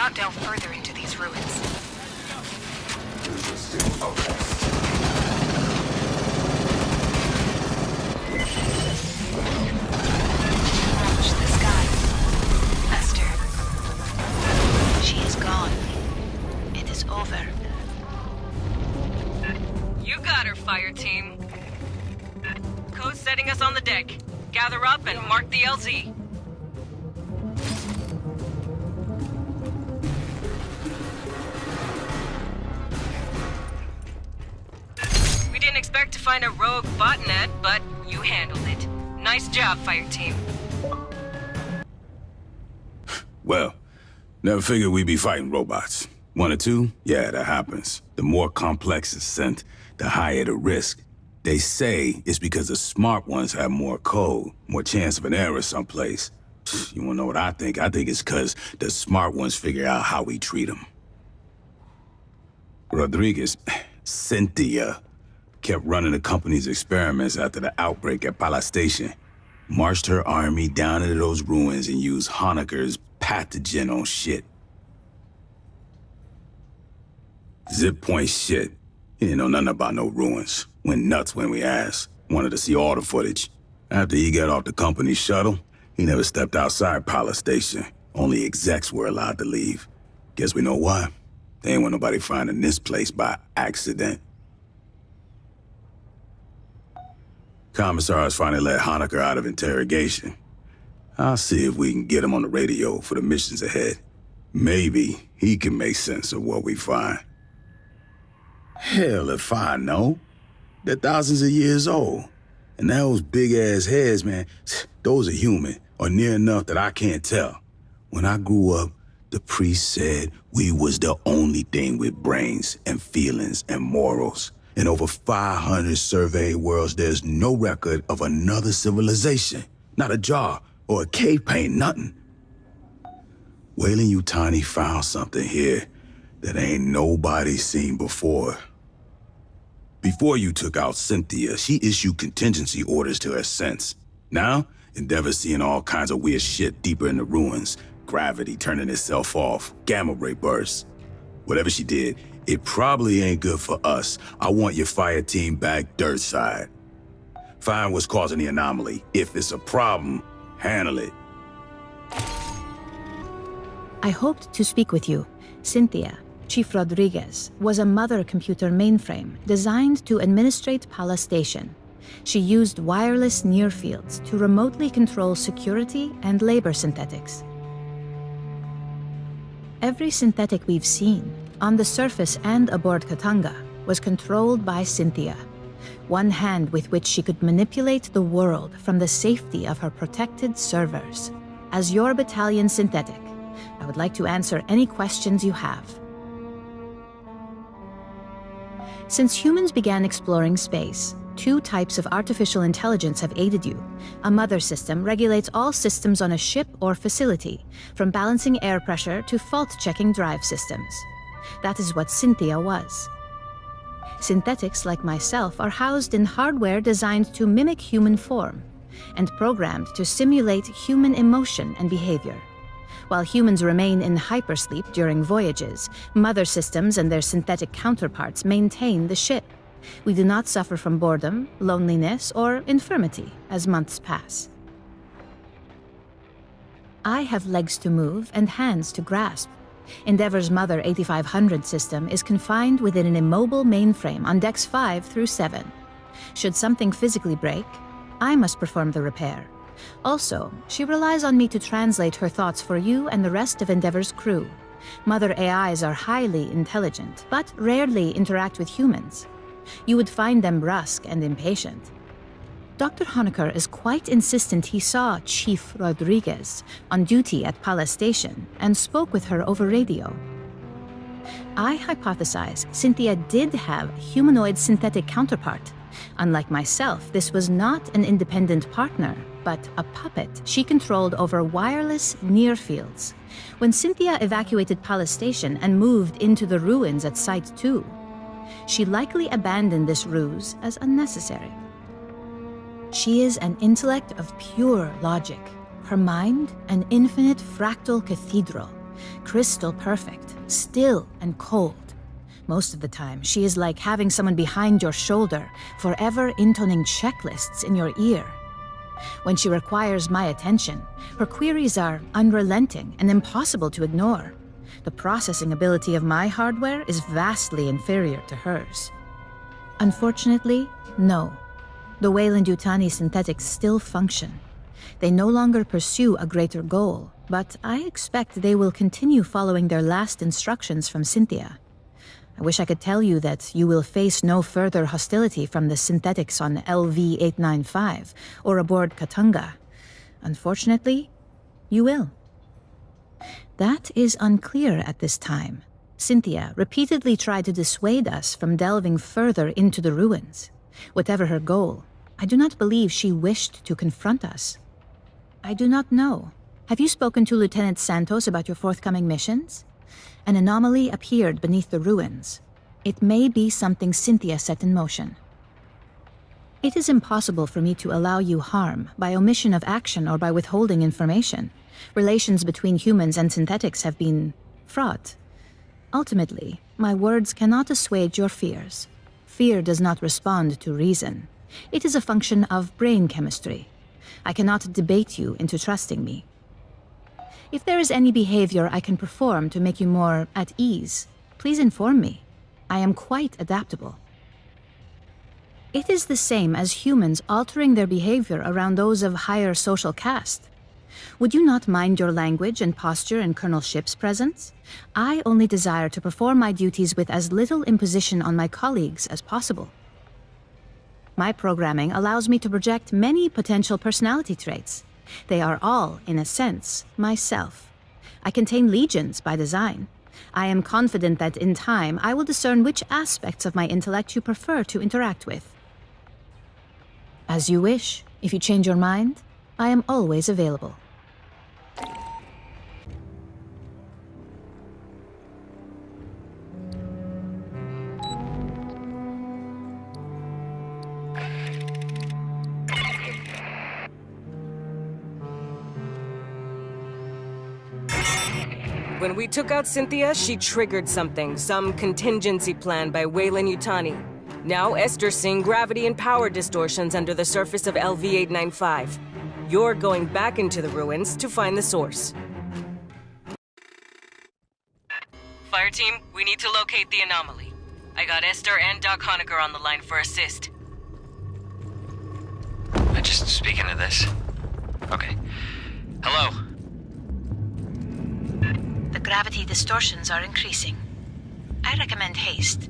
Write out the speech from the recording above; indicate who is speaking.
Speaker 1: not delve further into these ruins. Watch the sky. Esther. She is gone. It is over.
Speaker 2: You got her, Fireteam. Code's setting us on the deck. Gather up and mark the LZ. We didn't expect to find a rogue botnet, but you handled it. Nice job, Fireteam.
Speaker 3: Well, never figured we'd be fighting robots. One or two? Yeah, that happens. The more complex the scent, the higher the risk. They say it's because the smart ones have more code, more chance of an error someplace. You wanna know what I think? I think it's because the smart ones figure out how we treat them. Rodriguez, Cynthia, kept running the company's experiments after the outbreak at Pala Station. Marched her army down into those ruins and used Honecker's pathogen on shit. Zip point shit. He didn't know nothing about no ruins. Went nuts when we asked. Wanted to see all the footage. After he got off the company shuttle, he never stepped outside Pala Station. Only execs were allowed to leave. Guess we know why. They ain't want nobody finding this place by accident. Commissar's finally let Honecker out of interrogation. I'll see if we can get him on the radio for the missions ahead. Maybe he can make sense of what we find. Hell if I know. They're thousands of years old. And those big-ass heads, man, those are human, or near enough that I can't tell. When I grew up, the priest said we was the only thing with brains and feelings and morals. In over 500 surveyed worlds, there's no record of another civilization. Not a jar or a cave paint, nothing. Wayland Yutani found something here that ain't nobody seen before. Before you took out Cynthia, she issued contingency orders to her sense. Now, Endeavor's seeing all kinds of weird shit deeper in the ruins. Gravity turning itself off, gamma ray bursts. Whatever she did, it probably ain't good for us. I want your fire team back dirt side. Find what's causing the anomaly. If it's a problem, handle it.
Speaker 4: I hoped to speak with you. Cynthia, Chief Rodriguez, was a mother computer mainframe designed to administrate Pala Station. She used wireless near-fields to remotely control security and labor synthetics. Every synthetic we've seen, on the surface and aboard Katanga, was controlled by Cynthia. One hand with which she could manipulate the world from the safety of her protected servers. As your battalion synthetic, I would like to answer any questions you have. Since humans began exploring space, two types of artificial intelligence have aided you. A mother system regulates all systems on a ship or facility, from balancing air pressure to fault-checking drive systems. That is what Cynthia was. Synthetics like myself are housed in hardware designed to mimic human form and programmed to simulate human emotion and behavior. While humans remain in hypersleep during voyages, mother systems and their synthetic counterparts maintain the ship. We do not suffer from boredom, loneliness, or infirmity as months pass. I have legs to move and hands to grasp. Endeavor's Mother 8500 system is confined within an immobile mainframe on decks 5 through 7. Should something physically break, I must perform the repair. Also, she relies on me to translate her thoughts for you and the rest of Endeavor's crew. Mother AIs are highly intelligent, but rarely interact with humans. You would find them brusque and impatient. Dr. Honecker is quite insistent he saw Chief Rodriguez on duty at Pala Station and spoke with her over radio. I hypothesize Cynthia did have a humanoid synthetic counterpart. Unlike myself, this was not an independent partner, but a puppet she controlled over wireless near-fields. When Cynthia evacuated Pala Station and moved into the ruins at Site 2, she likely abandoned this ruse as unnecessary. She is an intellect of pure logic, her mind an infinite fractal cathedral, Crystal perfect, still and cold. Most of the time, she is like having someone behind your shoulder, forever intoning checklists in your ear. When she requires my attention, her queries are unrelenting and impossible to ignore. The processing ability of my hardware is vastly inferior to hers. Unfortunately, no. The Weyland-Yutani synthetics still function. They no longer pursue a greater goal, but I expect they will continue following their last instructions from Cynthia. I wish I could tell you that you will face no further hostility from the synthetics on LV-895 or aboard Katanga. Unfortunately, you will. That is unclear at this time. Cynthia repeatedly tried to dissuade us from delving further into the ruins. Whatever her goal, I do not believe she wished to confront us. I do not know. Have you spoken to Lieutenant Santos about your forthcoming missions? An anomaly appeared beneath the ruins. It may be something Cynthia set in motion. It is impossible for me to allow you harm by omission of action or by withholding information. Relations between humans and synthetics have been fraught. Ultimately, my words cannot assuage your fears. Fear does not respond to reason. It is a function of brain chemistry. I cannot debate you into trusting me. If there is any behavior I can perform to make you more at ease, please inform me. I am quite adaptable. It is the same as humans altering their behavior around those of higher social caste. Would you not mind your language and posture in Colonel Ship's presence? I only desire to perform my duties with as little imposition on my colleagues as possible. My programming allows me to project many potential personality traits. They are all, in a sense, myself. I contain legions by design. I am confident that in time I will discern which aspects of my intellect you prefer to interact with. As you wish. If you change your mind, I am always available.
Speaker 2: When we took out Cynthia, she triggered something, some contingency plan by Weyland-Yutani. Now Esther's seeing gravity and power distortions under the surface of LV-895. You're going back into the ruins to find the source. Fireteam, we need to locate the anomaly. I got Esther and Doc Honecker on the line for assist.
Speaker 5: Just speaking to this. Okay. Hello?
Speaker 1: The gravity distortions are increasing. I recommend haste.